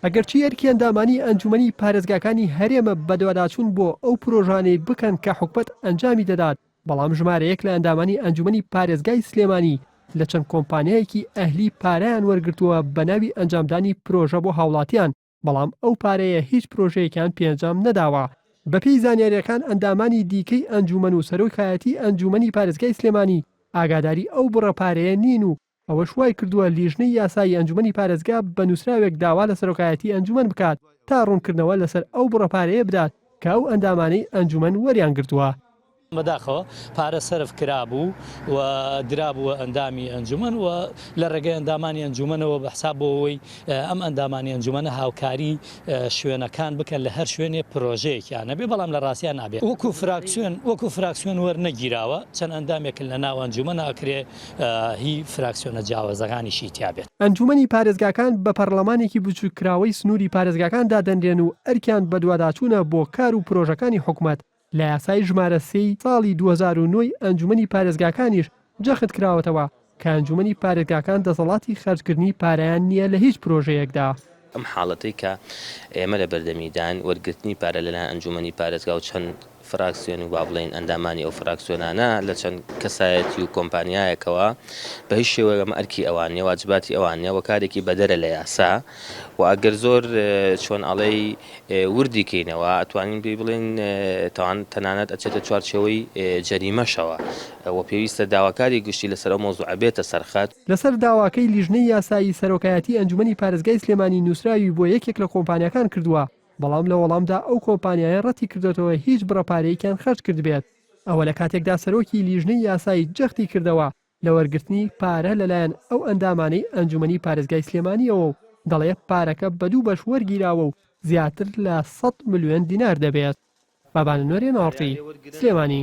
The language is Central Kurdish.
ئەگەرچی ئەرکی ئەندامانی ئەنجومەنی پارێزگاکانی هەرێمە بەدواداچوون بۆ ئەو پرۆژانەی بکەن کە حکومەت ئەنجامی دەدات، بەڵام ژمارە یەک لە ئەندامانی ئەنجومەنی پارێزگای سلێمانی لە چەند کۆمپانیایەکی ئەهلی پارەیان وەرگرتووە بە ناوی ئەنجامدانی پرۆژە بۆ هاوڵاتیان، بەڵام ئەو پارەیە هیچ پرۆژەیەکیان پێنجام نەداوە. بەپێی زانیاریەکان ئەندامانی دیکەی ئەنجومەن و سەرۆکایەتی ئەنجومەنی پارێزگای سلێمانی ئاگاداری ئەو بڕەپارەیە نین و ئەوەش وای کردووە لیژنەی یاسایی ئەنجومەنی پارێزگا بە نووسراوێک داوا لە سەرۆکایەتی ئەنجومەن بکات تا ڕوونکردنەوە لەسەر ئەو بڕەپارەیە بدات کە ئەو ئەندامانەی ئەنجومەن وەریان گرتووە. بەداخەوە پارە سەرف کرابوو و درابووە ئەندامی ئەنجومەن و لە ڕێگەی ئەندامانی ئەنجومەنەوە بە حساب بۆەوەی ئەم ئەندامانی ئەنجومەنە هاوکاری شوێنەکان بکەن لە هەر شوێنێ پرۆژەیەکیان نەبێ، بەڵام لە ڕاستیان نابێت وەکو فراکسیۆن وەرنەگیراوە چەند ئەندامێکن لە ناو ئەنجومەنە ئەکرێ هی فراکسیۆنە جیاوازەکانیشی تیابێت. ئەنجومەنی پارێزگاکان بە پەرلەمانێکی بچووکراوەی سنووری پارێزگاکان دادەنرێن و ئەرکیان بەدواداچوونە بۆ کار و پرۆژەکانی حکومەت. لە یاسای ژمارە 3 ساڵی 2009 ئەنجومەنی پارێزگاکانیش جەخت کراوەتەوە کە ئەنجومەنی پارێزگاکان دەسەڵاتی خەرجکردنی پارەیان نییە لە هیچ پرۆژەیەکدا. ئەم حاڵەتی کە ئێمە لە بەردەمیدان وەرگرتنی پارە لەلایەن ئەنجومەنی پارێزگا و چەند فراکسیۆن و با بڵێن ئەندامانی ئەو فراکسیۆنانە لە چەند کەسایەتی و کۆمپانیایەکەوە بە هیچ شێوەیە ئەمە ئەرکی ئەوانە واجباتی ئەوانە و کارێکی بەدەرە لە یاسا و ئەگەر زۆر چۆن ئەڵێی وردی کەینەوە ئەتوانین پێی بڵێن تاوان تەنانەت ئەچێتە چوارچێوەی جەریمەشەوە و پێویستە داواکاری گشتی لەسەر ئەو مۆزوعە بێتە سەرخەت. لەسەر داواکەی لیژنەی یاسایی سەرۆکایەتی ئەنجومەنی پارێزگای سلێمانی نووسراوی بۆ یەکێک لە کۆمپانیەکان کردووە، بەڵام لە وەڵامدا ئەو کۆمپانیایە ڕەتی کردێتەوە هیچ بڕەپارەیەکیان خەرج کرد بێت. ئەوە لە کاتێکدا سەرۆکی لیژنەی یاسایی جەختی کردەوە لە وەرگرتنی پارە لەلایەن ئەو ئەندامانەی ئەنجومەنی پارێزگای سلێمانیەوە و دەڵێ پارەکە بە دوو بەش وەرگیراوە و زیاتر لە 100 ملیۆن دینار دەبێت. بابانە نوێرێ ناڵتی سلێمانی.